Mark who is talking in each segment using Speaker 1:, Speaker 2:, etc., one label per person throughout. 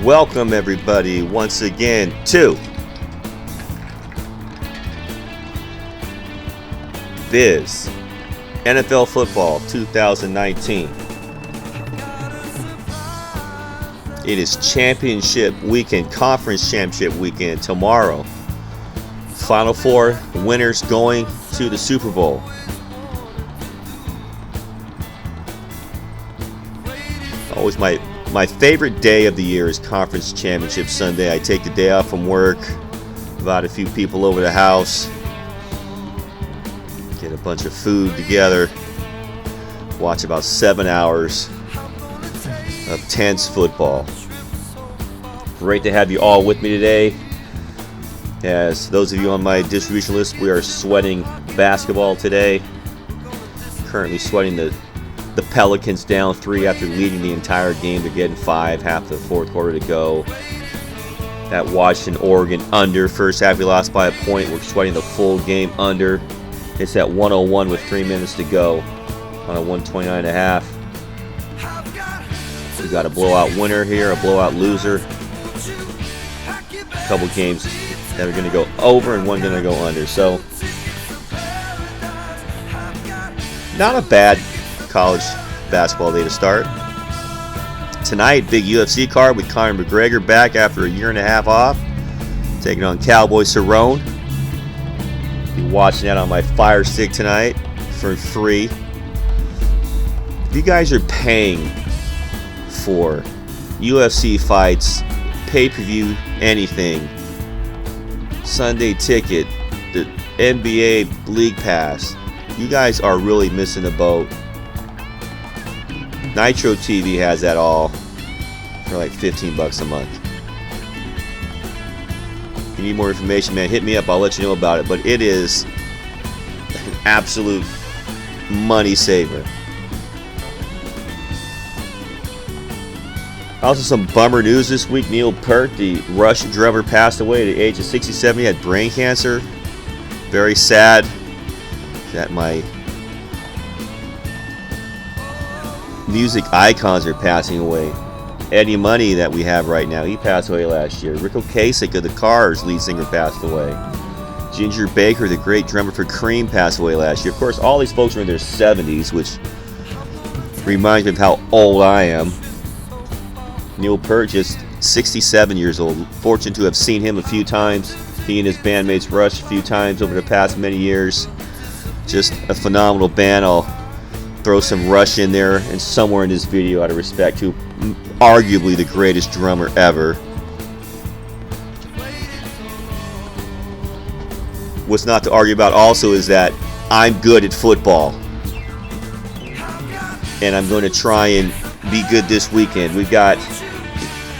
Speaker 1: Welcome everybody once again to BIZ NFL Football 2019. It is championship weekend, conference championship weekend tomorrow. Final Four winners going to the Super Bowl. Always my favorite day of the year is Conference Championship Sunday. I take the day off from work, invite a few people over the house, get a bunch of food together, watch about 7 hours of tense football. Great to have you all with me today. As those of you on my distribution list, we are sweating basketball today. Currently sweating the Pelicans down 3 after leading the entire game. They're getting 5, half the fourth quarter to go. That Washington-Oregon under. First half we lost by a point. We're sweating the full game under. It's at 101 with 3 minutes to go on a 129.5. We got a blowout winner here, a blowout loser. A couple games that are going to go over and one going to go under. So, not a bad college basketball day to start. Tonight, big UFC card with Conor McGregor back after a year and a half off, taking on Cowboy Cerrone. Be watching that on my Fire Stick tonight for free. If you guys are paying for UFC fights, pay-per-view, anything, Sunday ticket, the NBA League Pass, you guys are really missing the boat. Nitro TV has that all for like $15 a month. If you need more information, man, hit me up. I'll let you know about it. But it is an absolute money saver. Also, some bummer news this week. Neil Peart, the Rush drummer, passed away at the age of 67. He had brain cancer. Very sad that my music icons are passing away. Eddie Money that we have right now, he passed away last year. Rick Ocasek of the Cars lead singer passed away. Ginger Baker, the great drummer for Cream, passed away last year. Of course, all these folks are in their 70s, which reminds me of how old I am. Neil Peart, just 67 years old. Fortunate to have seen him a few times. He and his bandmates Rush a few times over the past many years. Just a phenomenal band. I'll throw some Rush in there and somewhere in this video out of respect to arguably the greatest drummer ever. What's not to argue about also is that I'm good at football. And I'm going to try and be good this weekend. We've got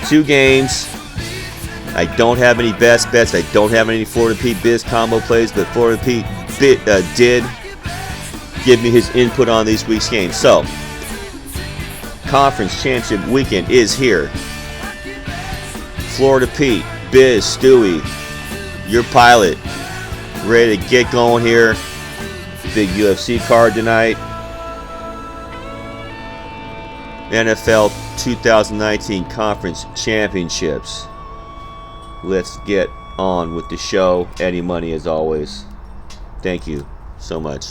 Speaker 1: 2 games. I don't have any best bets. I don't have any Florida Pete Biz combo plays, but Florida Pete did give me his input on this week's game. So, Conference Championship Weekend is here. Florida Pete, Biz, Stewie, your pilot, ready to get going here. Big UFC card tonight. NFL 2019 Conference Championships. Let's get on with the show. Eddie Money as always. Thank you so much.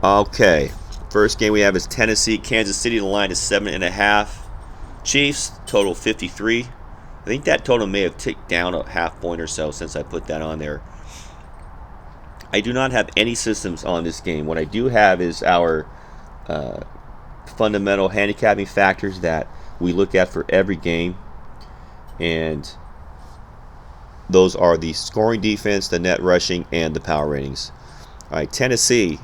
Speaker 1: Okay, first game we have is Tennessee, Kansas City. The line is 7.5. Chiefs, total 53. I think that total may have ticked down a half point or so since I put that on there. I do not have any systems on this game. What I do have is our fundamental handicapping factors that we look at for every game. And those are the scoring defense, the net rushing, and the power ratings. All right, Tennessee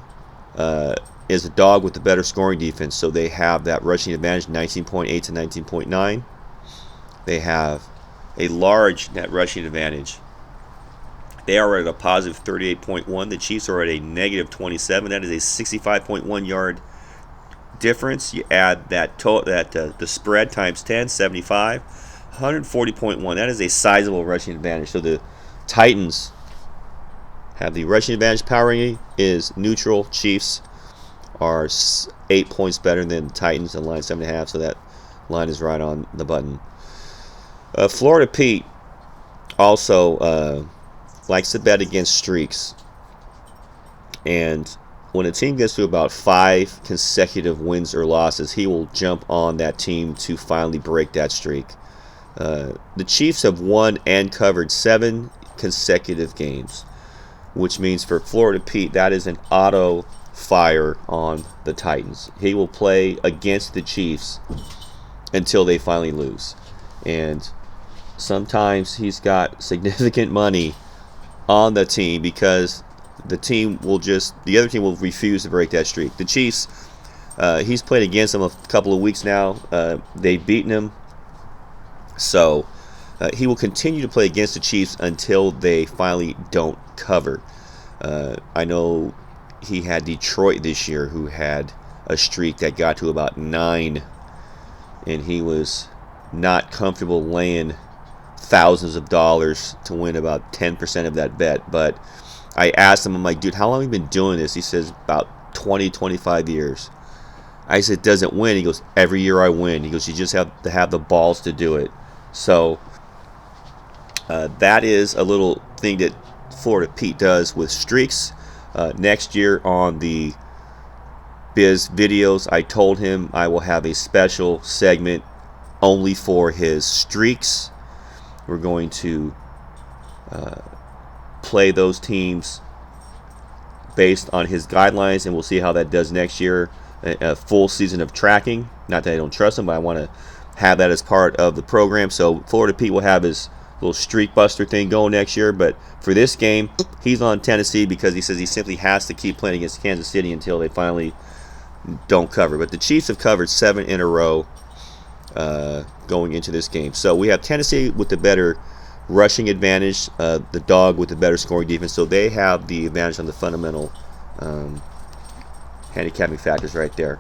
Speaker 1: is a dog with the better scoring defense, so they have that rushing advantage, 19.8 to 19.9. They have a large net rushing advantage. They are at a positive 38.1. The Chiefs are at a negative 27. That is a 65.1 yard difference. You add that the spread times 10, 75, 140.1. That is a sizable rushing advantage. So the Titans have the rushing advantage. Power rating is neutral. Chiefs are 8 points better than the Titans, and line 7.5. So that line is right on the button. Florida Pete also likes to bet against streaks. And when a team gets to about 5 consecutive wins or losses, he will jump on that team to finally break that streak. The Chiefs have won and covered 7 consecutive games, which means for Florida Pete, that is an auto fire on the Titans. He will play against the Chiefs until they finally lose. And sometimes he's got significant money on the team because the other team will refuse to break that streak. The Chiefs, he's played against them a couple of weeks now. They've beaten him. So he will continue to play against the Chiefs until they finally don't cover. I know he had Detroit this year, who had a streak that got to about 9, and he was not comfortable laying thousands of dollars to win about 10% of that bet. But I asked him, I'm like, dude, how long have you been doing this? He says, about 20, 25 years. I said, doesn't win. He goes, every year I win. He goes, you just have to have the balls to do it. So that is a little thing that Florida Pete does with streaks. Next year on the BIZ videos, I told him I will have a special segment only for his streaks. We're going to play those teams based on his guidelines, and we'll see how that does next year. A full season of tracking. Not that I don't trust him, but I want to have that as part of the program. So Florida Pete will have his little streak buster thing going next year. But for this game, he's on Tennessee because he says he simply has to keep playing against Kansas City until they finally don't cover. But the Chiefs have covered 7 in a row going into this game. So we have Tennessee with the better rushing advantage, the dog with the better scoring defense. So they have the advantage on the fundamental handicapping factors right there.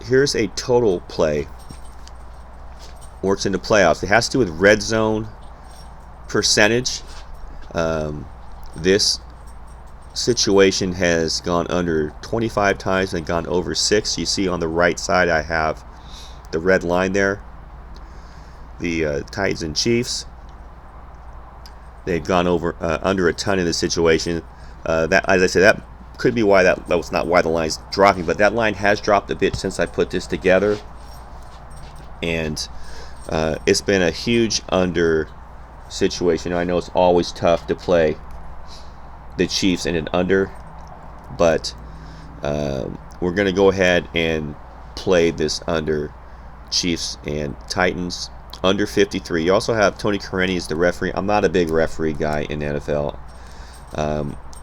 Speaker 1: Here's a total play. Works into playoffs. It has to do with red zone percentage. This situation has gone under 25 times and gone over 6. You see on the right side I have the red line there. The Titans and Chiefs, they've gone over under a ton in this situation. That, as I said, that could be why that was not why the line's dropping, but that line has dropped a bit since I put this together, and it's been a huge under situation. I know it's always tough to play the Chiefs in an under, but we're going to go ahead and play this under Chiefs and Titans under 53. You also have Tony Careni as the referee. I'm not a big referee guy in the NFL.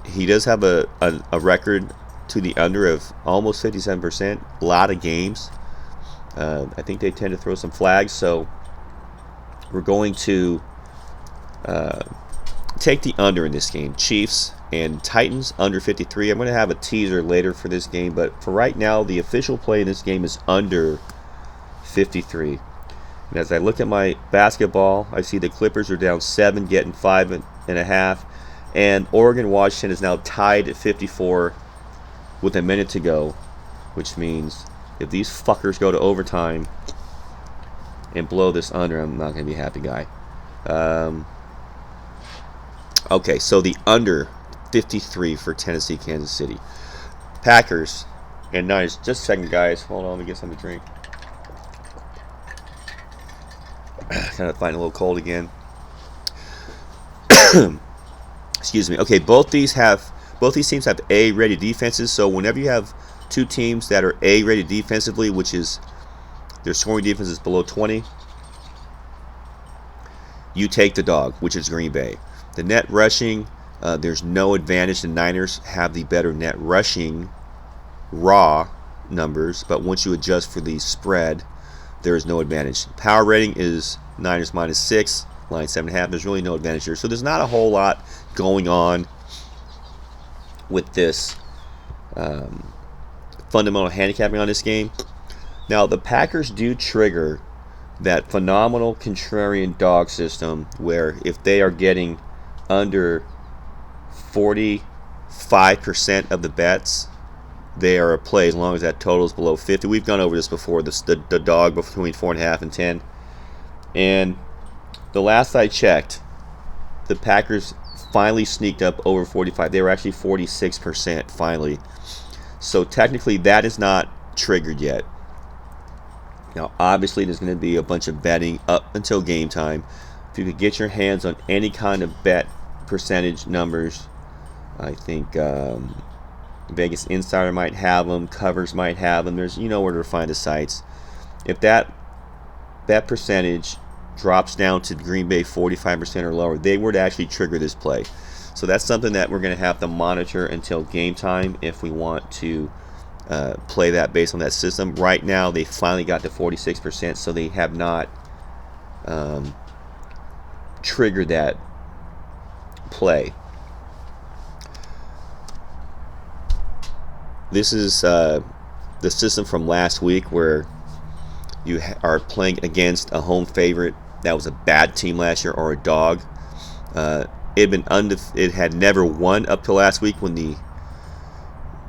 Speaker 1: He does have a record to the under of almost 57%. A lot of games. I think they tend to throw some flags. So we're going to take the under in this game. Chiefs and Titans under 53. I'm going to have a teaser later for this game, but for right now, the official play in this game is under 53. And as I look at my basketball, I see the Clippers are down 7, getting 5.5. And Oregon-Washington is now tied at 54 with a minute to go, which means if these fuckers go to overtime and blow this under, I'm not going to be a happy guy. Okay, so the under 53 for Tennessee, Kansas City. Packers and Niners. Just a second, guys. Hold on, let me get something to drink. Kind of find a little cold again. Excuse me. Okay, both these teams have A-rated defenses. So whenever you have two teams that are A-rated defensively, which is their scoring defense is below 20, you take the dog, which is Green Bay. The net rushing, there's no advantage. The Niners have the better net rushing raw numbers, but once you adjust for the spread, there is no advantage. Power rating is Niners -6, line 7.5. There's really no advantage here. So there's not a whole lot going on with this fundamental handicapping on this game. Now, the Packers do trigger that phenomenal contrarian dog system where if they are getting under 45% of the bets, they are a play as long as that total is below 50. We've gone over this before, the dog between 4.5 and 10. And the last I checked, the Packers finally sneaked up over 45. They were actually 46% finally. So technically that is not triggered yet. Now obviously there's going to be a bunch of betting up until game time. If you could get your hands on any kind of bet percentage numbers, I think Vegas Insider might have them, Covers might have them. There's, you know where to find the sites. If that percentage drops down to Green Bay 45% or lower, they were to actually trigger this play. So that's something that we're going to have to monitor until game time if we want to play that based on that system. Right now, they finally got to 46%, so they have not triggered that play. This is the system from last week where you are playing against a home favorite that was a bad team last year or a dog. It had never won up till last week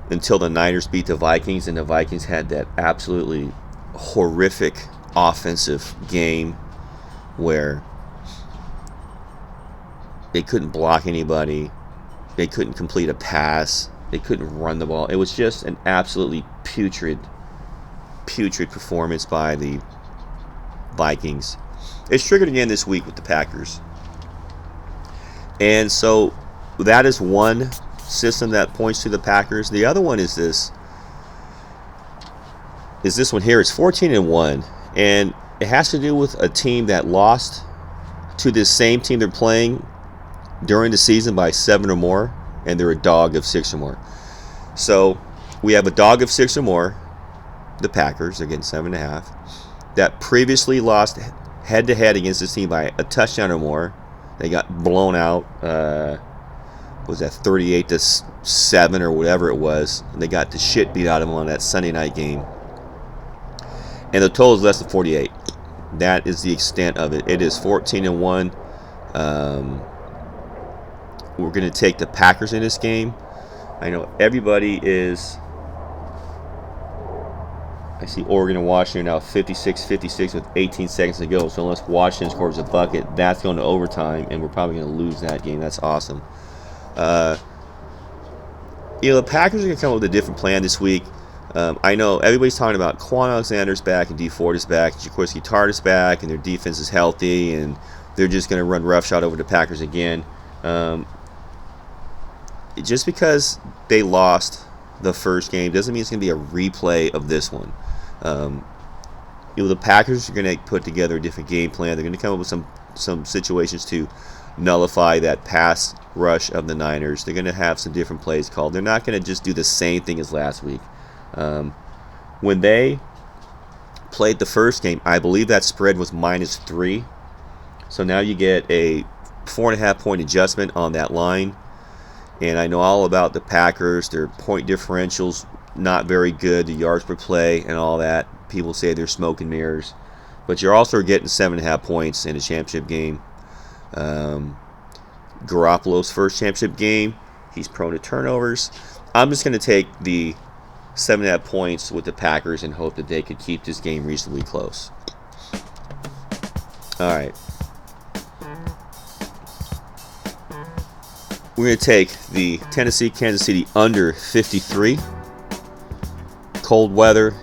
Speaker 1: until the Niners beat the Vikings, and the Vikings had that absolutely horrific offensive game where they couldn't block anybody, they couldn't complete a pass, they couldn't run the ball. It was just an absolutely putrid performance by the Vikings. It's triggered again this week with the Packers. And so that is one system that points to the Packers. The other one is this one here. It's 14-1, and it has to do with a team that lost to this same team they're playing during the season by 7 or more, and they're a dog of 6 or more. So we have a dog of 6 or more, the Packers, they're getting 7.5, that previously lost head-to-head against this team by a touchdown or more. They got blown out, was that 38-7 or whatever it was, and they got the shit beat out of them on that Sunday night game. And the total is less than 48. That is the extent of it. It is 14-1. We're going to take the Packers in this game. I know everybody is. I see Oregon and Washington now 56-56 with 18 seconds to go. So unless Washington scores a bucket, that's going to overtime, and we're probably going to lose that game. That's awesome. The Packers are going to come up with a different plan this week. I know everybody's talking about Quan Alexander's back and Dee Ford is back, Jaquiski Tartt is back, and their defense is healthy, and they're just going to run roughshod over the Packers again. Just because they lost the first game doesn't mean it's going to be a replay of this one. The Packers are going to put together a different game plan. They're going to come up with some situations to nullify that pass rush of the Niners. They're going to have some different plays called. They're not going to just do the same thing as last week. When they played the first game, I believe that spread was -3. So now you get a 4.5 point adjustment on that line. And I know all about the Packers. Their point differentials not very good. The yards per play and all that. People say they're smoke and mirrors. But you're also getting 7.5 points in a championship game. Garoppolo's first championship game. He's prone to turnovers. I'm just going to take the 7.5 points with the Packers and hope that they could keep this game reasonably close. All right. We're going to take the Tennessee-Kansas City under 53. Cold weather.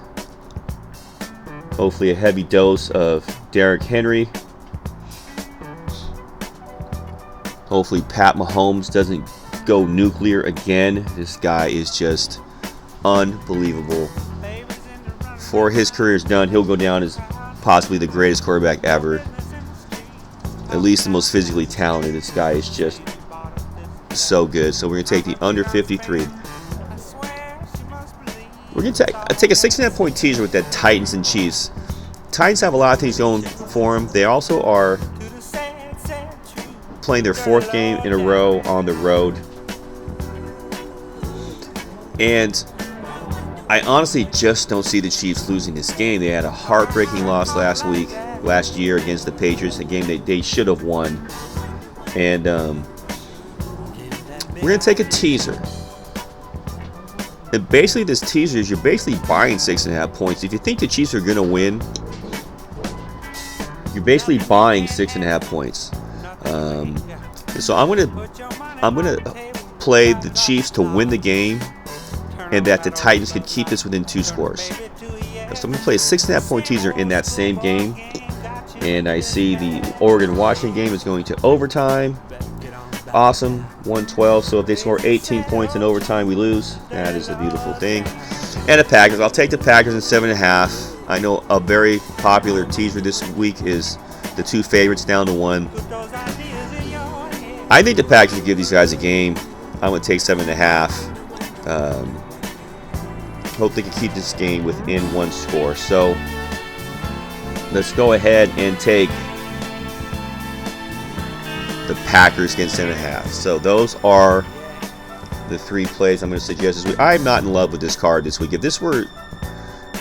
Speaker 1: Hopefully a heavy dose of Derrick Henry. Hopefully Pat Mahomes doesn't go nuclear again. This guy is just unbelievable. Before his career is done, he'll go down as possibly the greatest quarterback ever. At least the most physically talented. This guy is just so good. So we're going to take the under 53. We're going to take a 6.5 point teaser with that Titans and Chiefs. Titans have a lot of things going for them. They also are playing their 4th game in a row on the road. And I honestly just don't see the Chiefs losing this game. They had a heartbreaking loss last year against the Patriots, a game they should have won. And we're going to take a teaser. And basically, this teaser is you're basically buying 6.5 points. If you think the Chiefs are going to win, you're basically buying 6.5 points. So I'm gonna play the Chiefs to win the game, and that the Titans could keep this within 2 scores. So I'm gonna play a 6.5 point teaser in that same game, and I see the Oregon-Washington game is going to overtime. Awesome, 112. So if they score 18 points in overtime, we lose. That is a beautiful thing. And the Packers. I'll take the Packers in 7.5. I know a very popular teaser this week is the 2 favorites down to 1. I think the Packers will give these guys a game. I'm going to take 7.5. Hope they can keep this game within 1 score. So let's go ahead and take the Packers against 7.5. So those are the 3 plays I'm going to suggest this week. I'm not in love with this card this week. If this were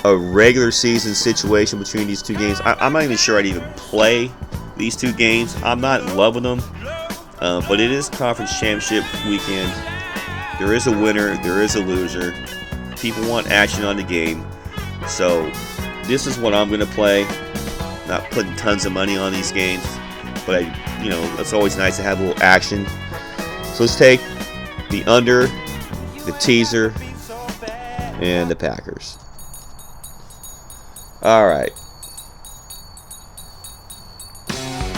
Speaker 1: a regular season situation between these 2 games, I'm not even sure I'd even play these 2 games. I'm not in love with them. But it is conference championship weekend. There is a winner. There is a loser. People want action on the game. So this is what I'm going to play. Not putting tons of money on these games, but it's always nice to have a little action. So let's take the under, the teaser, and the Packers. All right.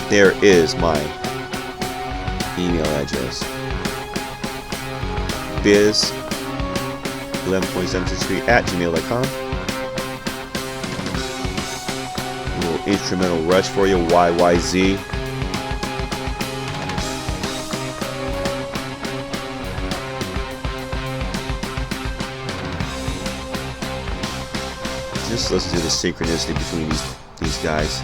Speaker 1: There is my email address. BIZ 11.763@gmail.com. A little instrumental rush for you, YYZ. Just listen to the synchronicity between these guys.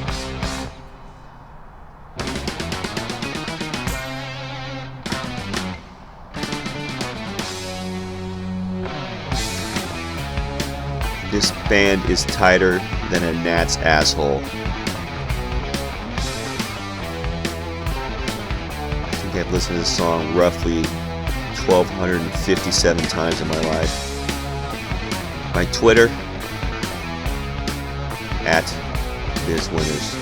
Speaker 1: This band is tighter than a gnat's asshole. I think I've listened to this song roughly 1,257 times in my life. My Twitter, @BizWinners.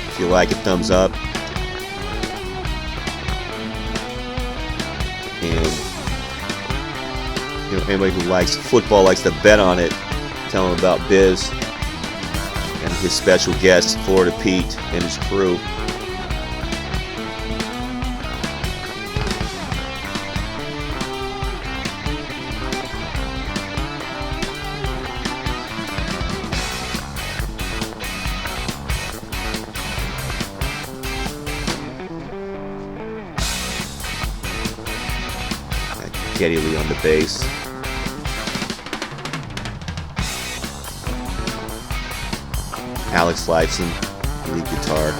Speaker 1: If you like it, thumbs up. And anybody who likes football, likes to bet on it, tell them about Biz and his special guest, Florida Pete, and his crew. Geddy Lee on the bass. Alex Lifeson, lead guitar.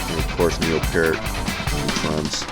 Speaker 1: And of course Neil Peart on the drums.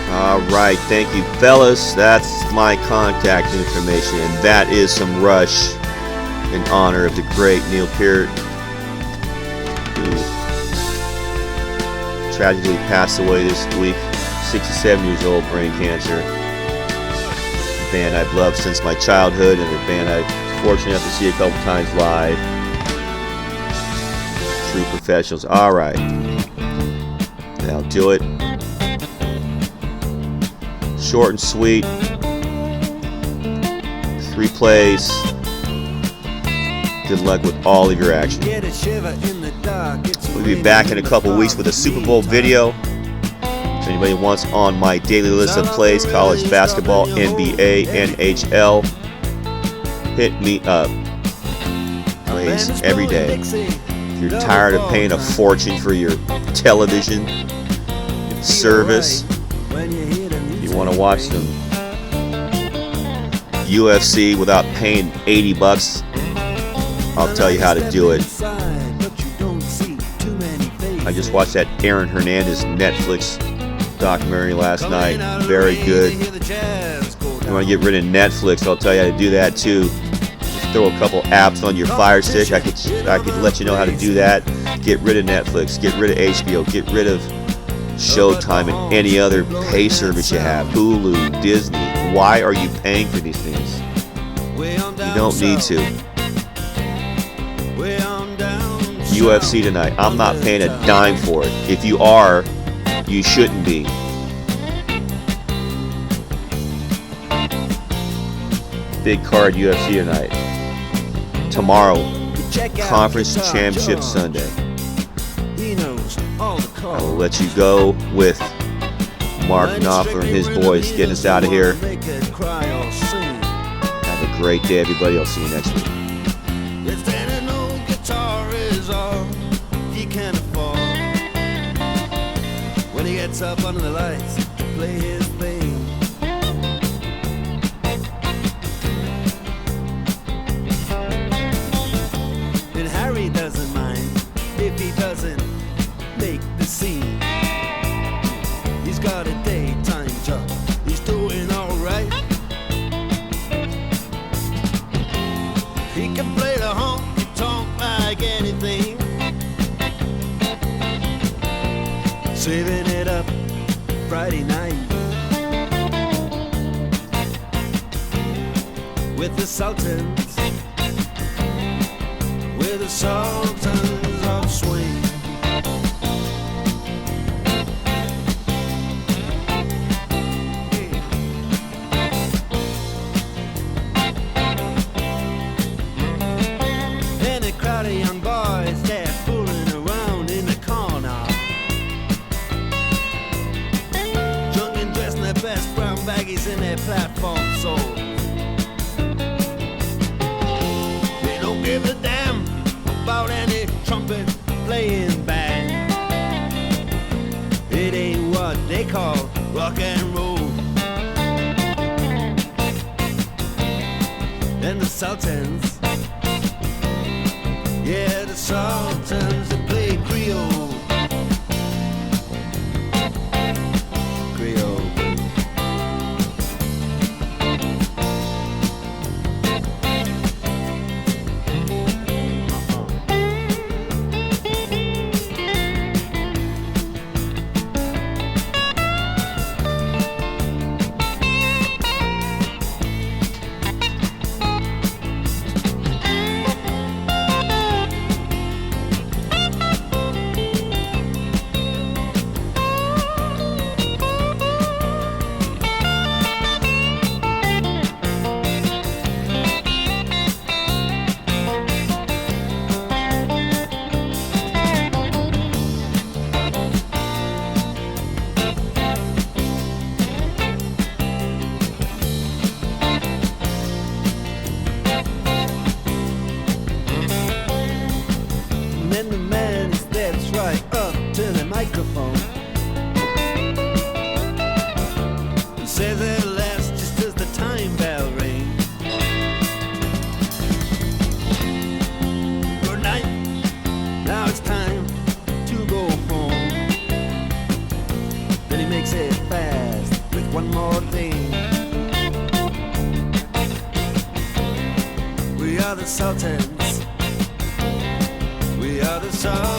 Speaker 1: Alright, thank you fellas. That's my contact information, and that is some rush in honor of the great Neil Peart, who tragically passed away this week, 67 years old, brain cancer. A band I've loved since my childhood, and a band I was fortunate enough to see a couple times live. True professionals. Alright, that'll do it. Short and sweet. 3 plays. Good luck with all of your action. We'll be back in a couple weeks with a Super Bowl video. If anybody wants on my daily list of plays, college basketball, NBA, NHL, hit me up. Plays every day. If you're tired of paying a fortune for your television service, you want to watch them UFC without paying $80, I'll tell you how to do it. I just watched that Aaron Hernandez Netflix documentary last night. Very good. If you want to get rid of Netflix, I'll tell you how to do that too. Just throw a couple apps on your Fire Stick. I could let you know how to do that. Get rid of Netflix. Get rid of HBO. Get rid of Showtime and any other pay service you have. Hulu, Disney. Why are you paying for these things? You don't need to. UFC tonight. I'm not paying a dime for it. If you are, you shouldn't be. Big card UFC tonight. Tomorrow, Conference Championship Sunday. I will let you go with Mark Knopfler and his boys getting us out of here. Have a great day, everybody. I'll see you next week. If an old guitar is all he can afford, when he gets up under the lights to play his thing, and Harry doesn't mind if he doesn't make the scene. He's got a daytime job, he's doing alright. He can play the honky tonk like anything, saving it up Friday night with the Sultans, with the Sultans of Swing. Crowd of young boys, they're fooling around in the corner, drunk and dressed in their best brown baggies in their platform soles. They don't give a damn about any trumpet playing band. It ain't what they call rock and roll. And the Sultans, yeah, the Sultans that play Creole. Creole. Then the man steps right up to the microphone and says at last, just as the time bell rings, good night, now it's time to go home. Then he makes it fast with one more thing. We are the Sultans. We are the Sultans.